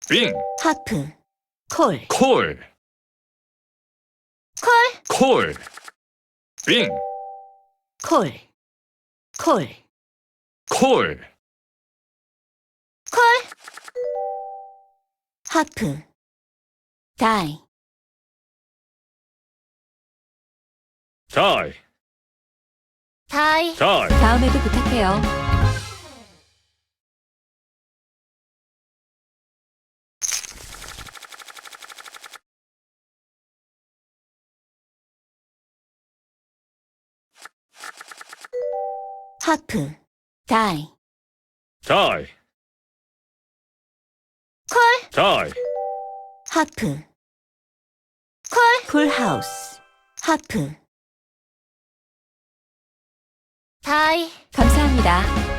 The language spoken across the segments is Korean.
빙, 하프, 콜, 콜, 콜, 콜, 빙, 콜, 콜, 콜, 콜, 하프, 다이, 다이, 다이, 다이, 다음에도 부탁해요. 하프, 다이, 다이, 콜, 다이, 하프, 콜, 풀하우스, 하프, 다이, 감사합니다.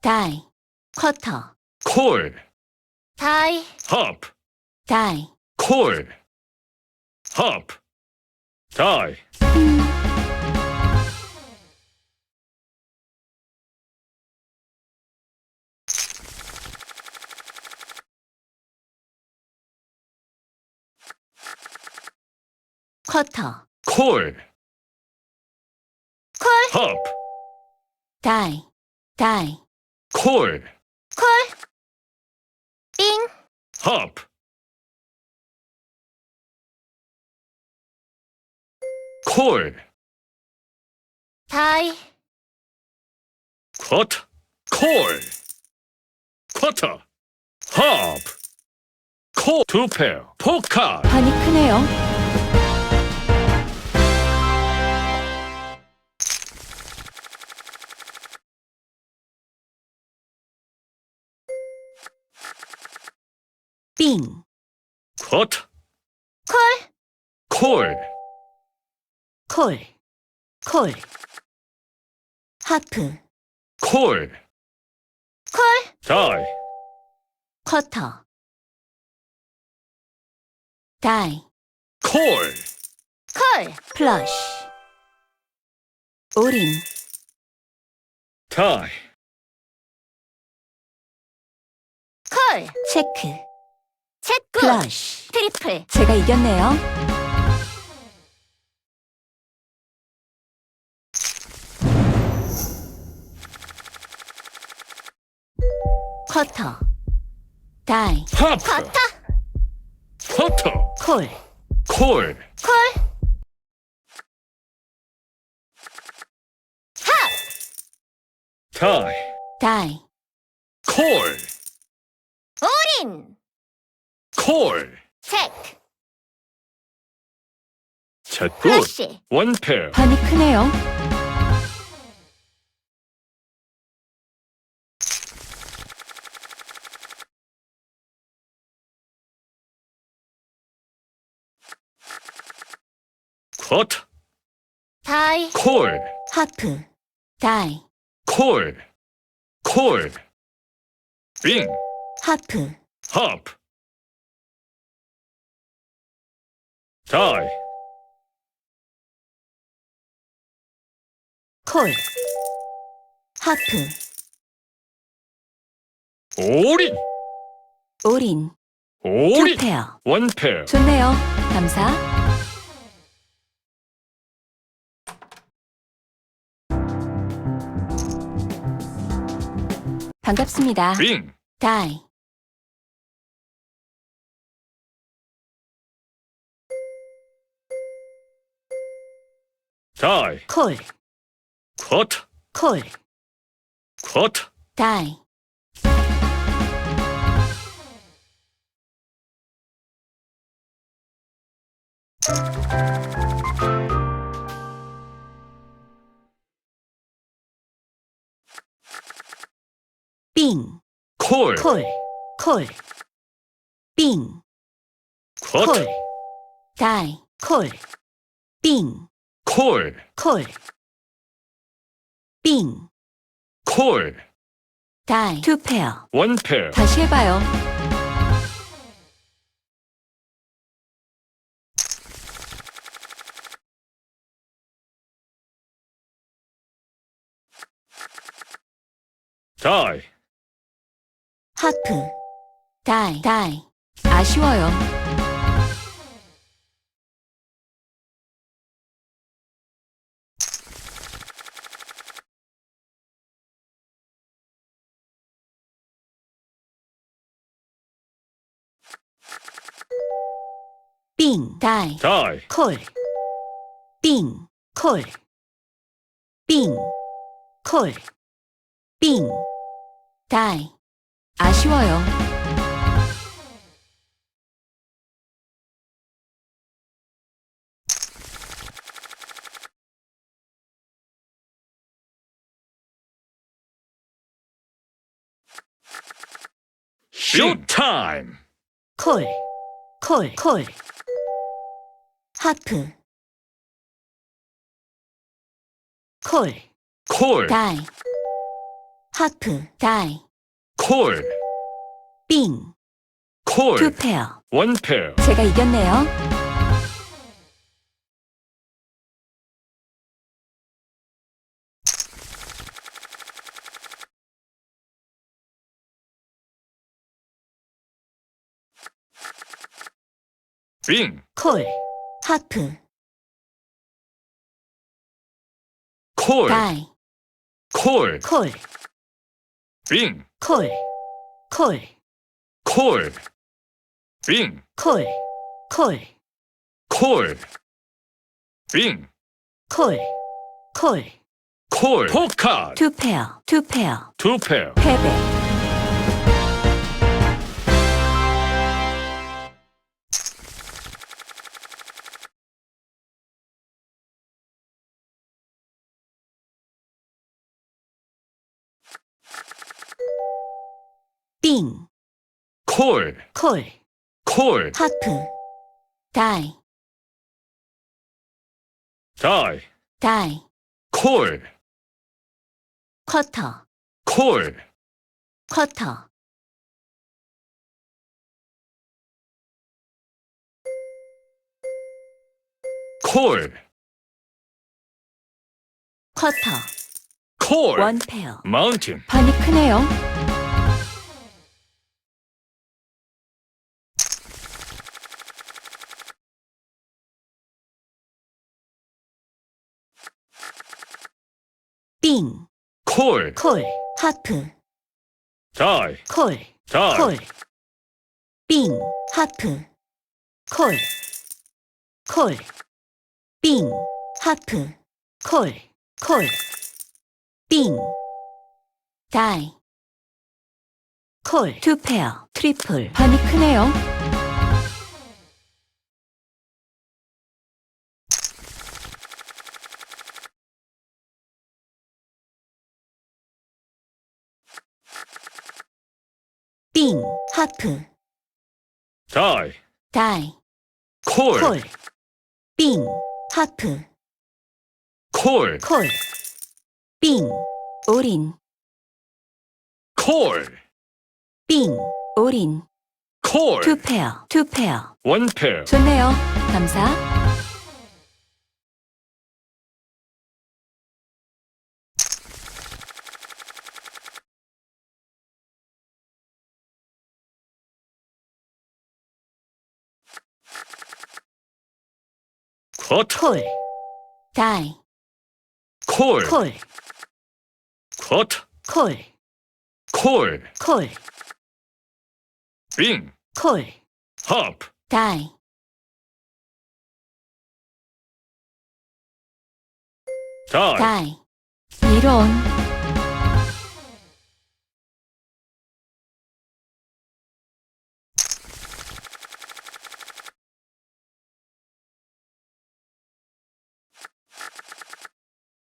다이, 쿼터, 콜, 다이, 하프, 다이, 콜, 하프, 다이, 쿼터, 콜, 콜, 하프, 다이, 다이, 콜, 콜, 빙, 하프, 콜, 다이, 쿼터, 콜, 쿼터, 하프, 콜, 두 페어, 포카, 판이 크네요. 빙, 쿼터, 콜, 콜, 콜, 콜, 하프, 콜, 콜, 다이, 쿼터, 다이, 콜, 콜, 플러시, 올인, 다이, 콜, 체크, 체크, 플러시, 트리플. 제가 이겼네요. 쿼터, 다이, 하프, 쿼터, 쿼터, 콜, 콜, 콜, 하, 다이, 다이, 콜, 올인, 콜, 체크, 자, 굿, 플러시. 원 페어, 판이 크네요. 쿼터, 다이, 콜, 하프, 다이, 콜, 콜, 빙, 하프, 하프, 다이, 콜, 하프, 올인, 올인, 두 올인, 페어. 원 페어, 좋네요. 감사. 반갑습니다. 빙, 다이, 다이, 콜, 쿼터, 콜, 쿼터, 다이, 빙, 콜, 콜, 콜, 빙, 쿼터, 콜, 다이, 콜, 빙, 콜, 콜, 빙, 콜, 다이, 투 페어. 원 페어, 다시 해봐요. die, 하프, die. 아쉬워요. 빙, die. die, 콜, 빙, 콜, 빙, 콜, 빙, die. 아쉬워요. shoot time, 콜, 하프, 콜, 콜, die. 하프, die. 콜, 빙, 콜, 투 페어. one pair, 제가 이겼네요. 빙, 콜, 하프, 콜, die. 콜, 콜, 빙, 콜, 콜, 빙, 콜, 콜, 빙, 콜, 포카드, 투 페어, two pair, 패배. 빙, 콜, 콜, 하프, die. die, 콜, 쿼터, 콜, 쿼터, 콜, 쿼터, 콜, 원 페어. mountain, 판이 크네요. 빙, 콜, 하프, die, die, 빙, 하프, 빙, 하프, 빙, die. 투 페어, 트리플. 판이 크네요. 빙, 하프, die, die. 빙, 하프, 콜, 빙, 올인, 콜, 빙, 올인. 콜, 투 페어, one pair, 좋네요. 감사. 쿼터, 콜, die. 콜, 쿼터, 콜, 빙, 합, die. die, 이런.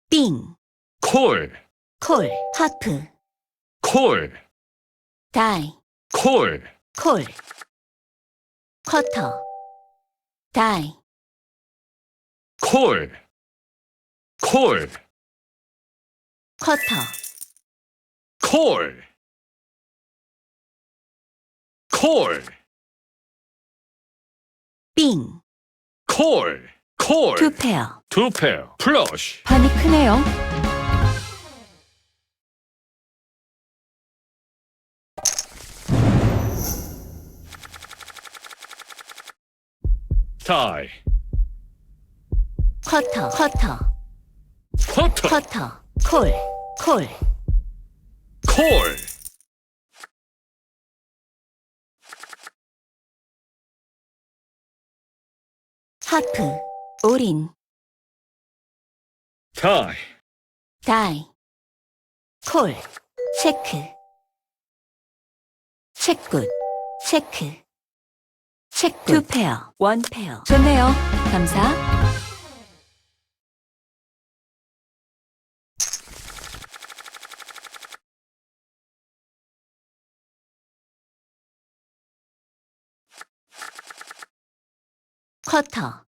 빙, 콜, 하프, 콜, die. 콜, 쿼터, die. 콜, 쿼터, 콜, 빙, 콜, 투 페어. two pair, flush, 판이 크네요. 다이, 쿼터, 쿼터, 쿼터, 쿼터, 콜, 콜, 콜, 하프, 올인, 다이, 다이, 콜, 체크, 체굿, 체크, 체굿, 투 페어, 원 페어. 좋네요. 감사. 쿼터,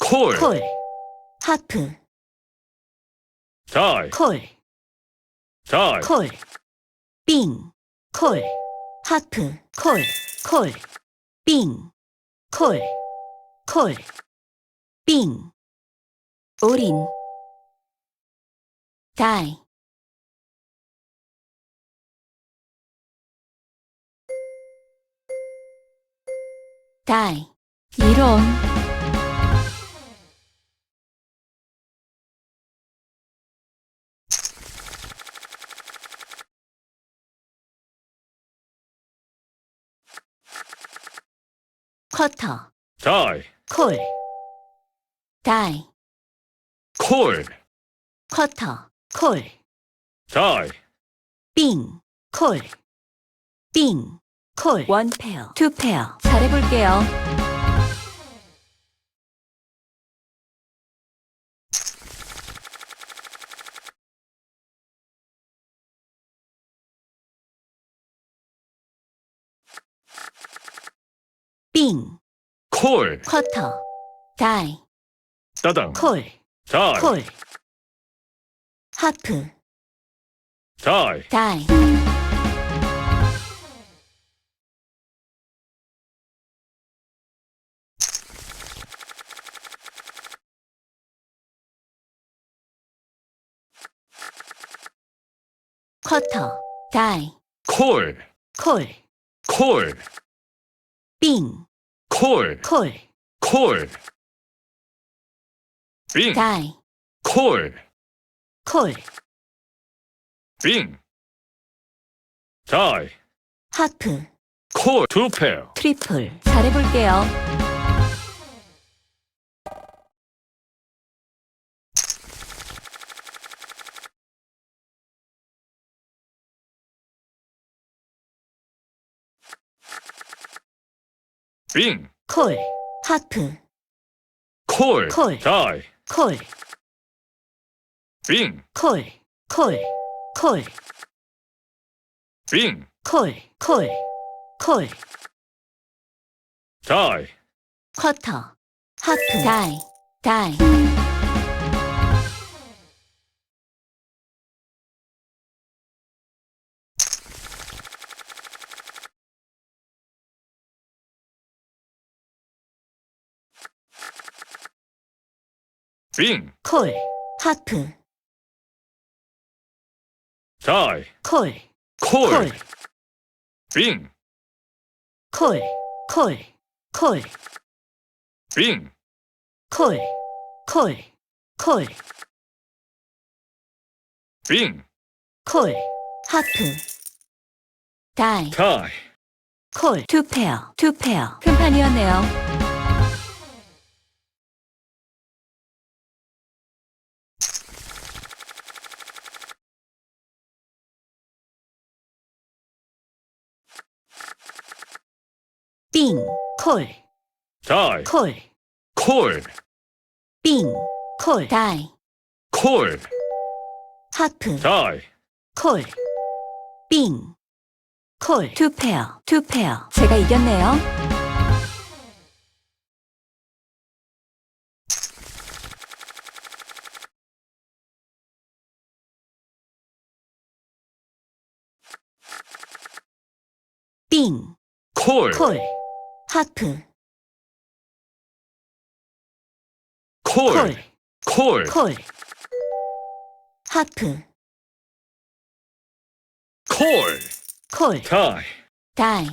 콜, 콜, 하프, 다이, 콜, 다이, 콜, 빙, 콜, 하프, 콜, 콜, 빙, 콜, 콜, 빙, 올인, 다이, 다이, 이런, 쿼터, 다이, 콜, 다이, 콜, 쿼터, 콜, 다이, 빙, 콜, 빙, 콜, 원 페어, 투 페어. 잘해볼게요. 빙, 콜, 쿼터, 다이, 따당, 콜, 다이, 콜, 하프, 다이, 다이, 쿼터, 다이, 콜, 콜, 콜, 빙, 콜, 콜, 콜, 빙, 다이, 콜, 콜, 빙, 다이, 하프, 콜, 투 페어, 트리플. 잘해볼게요. 빙, 콜, 하프, 콜, 콜. 다이, 콜, 빙, 콜, 콜, 콜, 빙, 콜, 콜, 콜, 다이, 쿼터, 하프, 다이, 다이, 빙, 콜, 하프, 다이, 콜, 콜, 콜, 빙, 콜, 콜, 콜, 빙, 콜, 콜, 콜, 빙, 콜, 하프, 다이, 다이, 콜, 투 페어, 투 페어. 큰 판이었네요. 빙, 콜, 다이, 콜, 콜, 빙, 콜, 다이, 콜, 하프, 다이, 콜, 빙, 콜, 투 페어, 투 페어. 제가 이겼네요. 빙, 콜, 콜, 하프, 콜, 콜, 콜, 콜, 하프, 콜, 콜, 다이, 다이,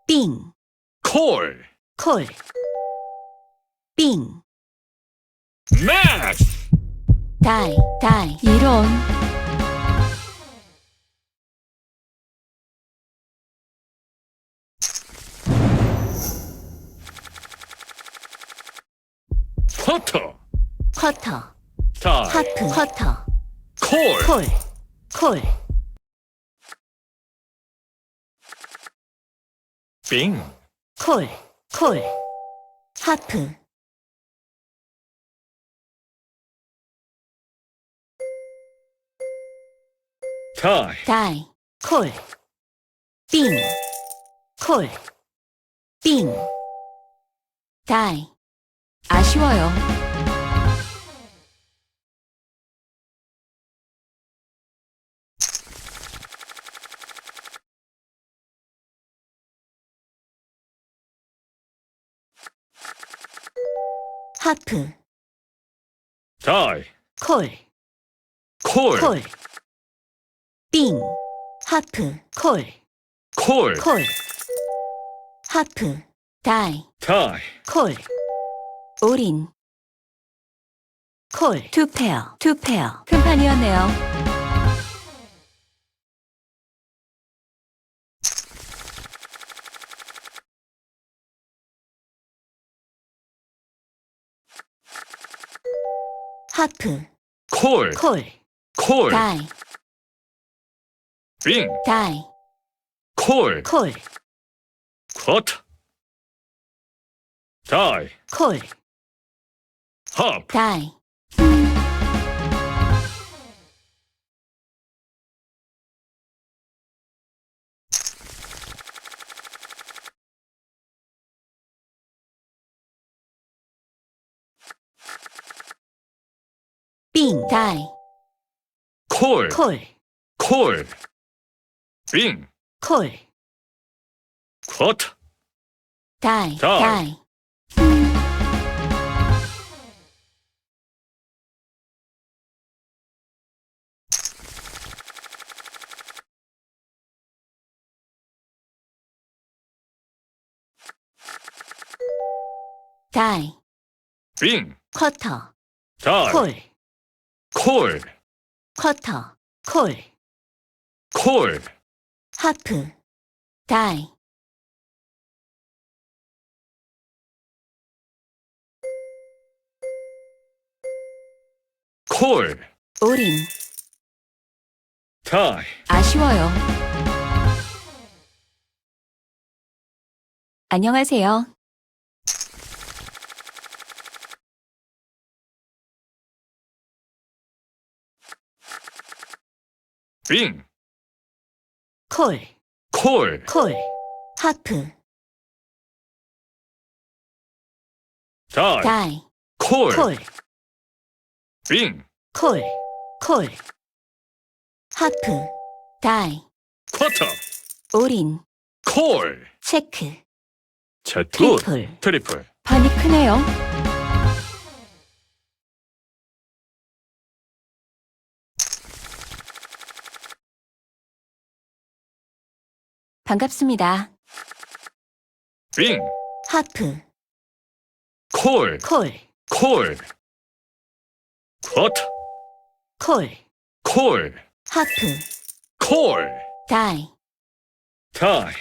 빙, 콜, 콜, 빙, 맥스. 다이, 이런. 퍼터. 쿼터, 다이. 하프, 쿼터, 콜. 콜, 빙. 콜, 하프, 다이. 콜, 빙, 콜, 빙, 다이. 아쉬워요. 하프, 다이. 콜, 콜. 빙, 하프, 콜, 콜. 하프, 다이, 다이. 콜, 올인, 콜, 투 페어, 큰 판이었네요. 하프, 콜. 콜. 다이, 빙. 다이, 콜. 콜, 퍼터. 다이. 콜, 합. 다이. 빙, 다이, 콜. 콜, 빙. 콜, 퍼터. 다이, 다이. 다이, 빙. 쿼터, 다이. 콜. 쿼터, 콜. 하프, 다이, 콜. 올인. 다이. 아쉬워요. 안녕하세요. 빙. 콜, 하프, 다이. 다이, 콜. 빙. 콜, 하프, 다이, 퍼터. 올인, 콜. 체크, 자, 굿. 트리플. 트리플. 판이 크네요. 반갑습니다. 빙. 하프, 콜. 퍼터. 콜. 하프, 콜. 다이, 다이.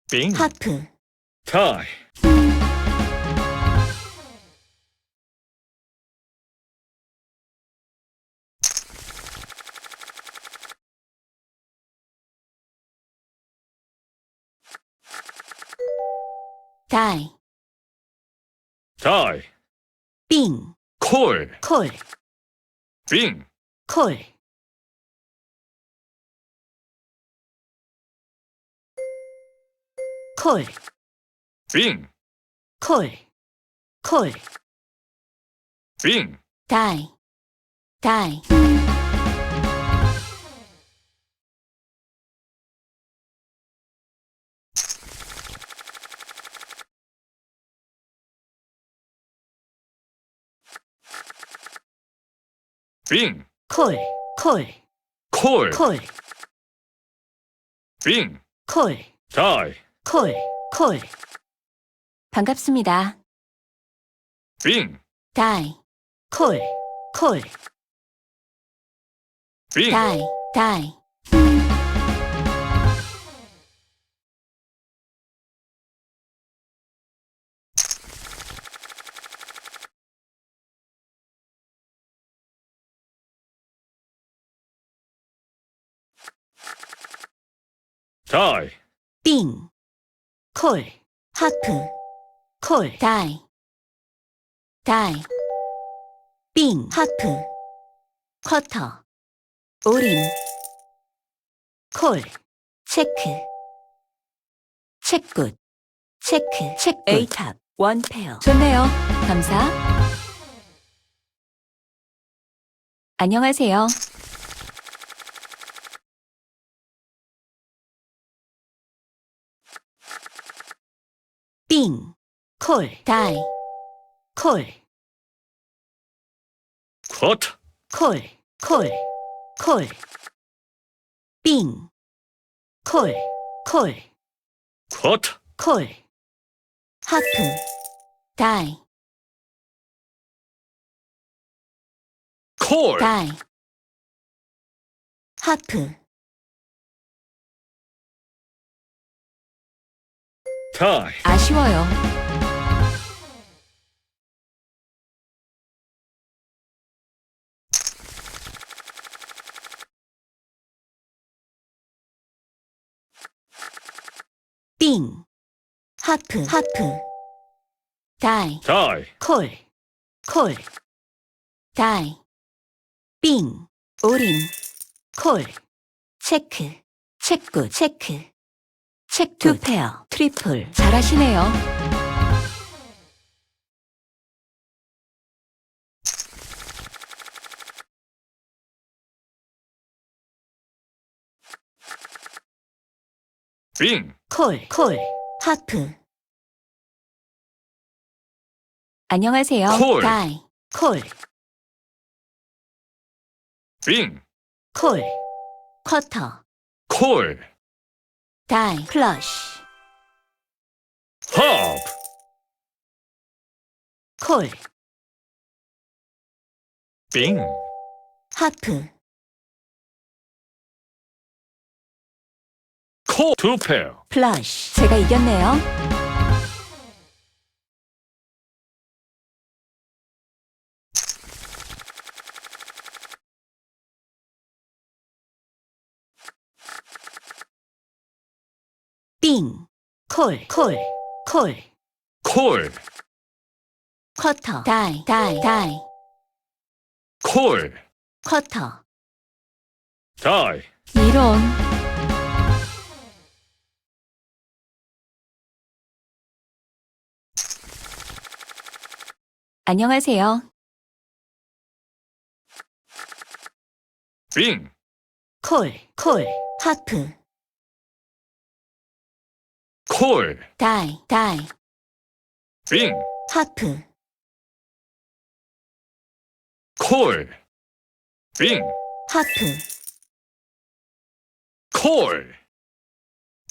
빙. 하프, 다이. 다이, 다이. 빙, 콜. 빙. 콜, 빙. 빙. 다이, 빙. 콜, 콜. 빙. 다이. 반갑습니다. 빙, 다이. 콜. 콜. 빙, 다이. 다이. 다이, 빙. 콜. 하프. 콜. 다이. 다이. 빙. 하프. 쿼터. 올인. 콜. 체크. 체굿. 체크. 체굿. A탑. 원페어. 좋네요. 감사. 안녕하세요. 빙. 콜. 다이. 콜. 쿼터, 콜. 콜. 콜. 빙. 콜. 콜. 쿼터, 콜. 하프. 다이. 콜, 다이. 하프. 다이, 아쉬워요. 빙. 하프. 하프. 다이. 다이, 콜. 콜. 다이. 빙. 올인. 콜. 체크. 체크. 체크. 체크. 투 페어. 트리플. 잘하시네요. 빙, 콜. 콜. 하프. 안녕하세요. 콜. 다이. 콜. 빙, 콜. 쿼터. 콜, 다이. 플러시. 팝, 콜. 빙, 하프. 콜, 투 페어, 플러시. 제가 이겼네요. 빙. 콜. 콜. 콜. 콜, 쿼터. 다이. 다이. 다이. 콜, 쿼터. 다이, 이런. 안녕하세요. 빙, 콜. 콜. 하프. 콜, 다이. 다이. 빙, 하프. 콜, 빙, 하프. 콜,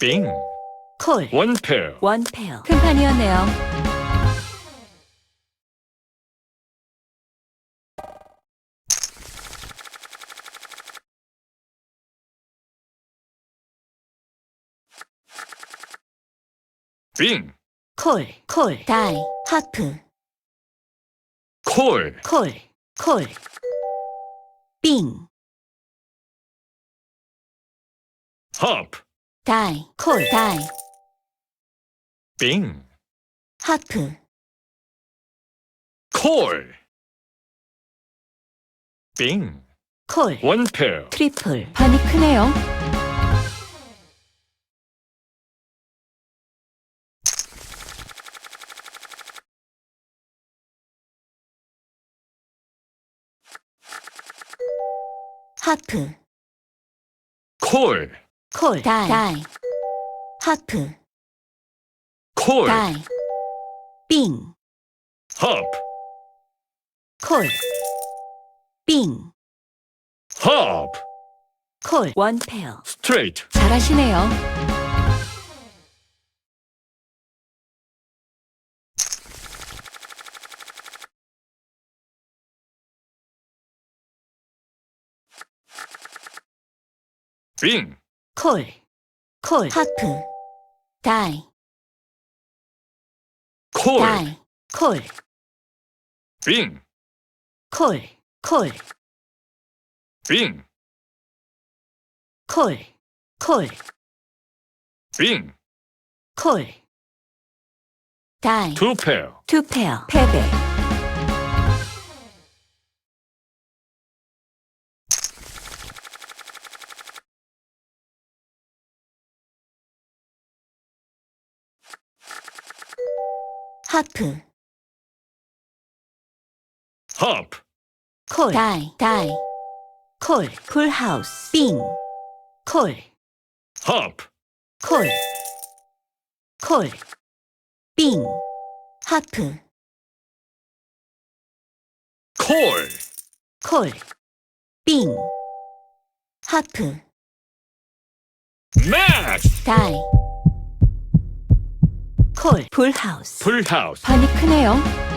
빙, 콜. 원 페어, 원페어. 큰 판이었네요. 빙, 콜. 콜. 다이. 하프. 콜, 콜. 콜. 빙. 합, 다이. 콜. 다이. 빙, 하프. 콜, 빙, 콜. 원 페어, 트리플. 판이 크네요. 하프. 콜, 콜. 다이. 다이. 하프. 콜, 다이. 빙. 합, 콜. 빙. 합, 콜. 원페어. 스트레이트, 잘하시네요. 빙, 콜, 콜, 하프, 다이, 콜, 다이, 콜, 빙, 콜, 콜, 빙, 콜, 콜, 빙, 콜, 다이, 투 페어, 투 페어, 패배, 하프, 하프, 콜, 다이, 다이, 콜, 풀하우스, 빙, 콜, 하프, 콜, 콜, 빙, 하프, 콜, 콜, 빙, 하프, 맥스, 다이, 콜, 풀하우스. 풀하우스, 판이 크네요.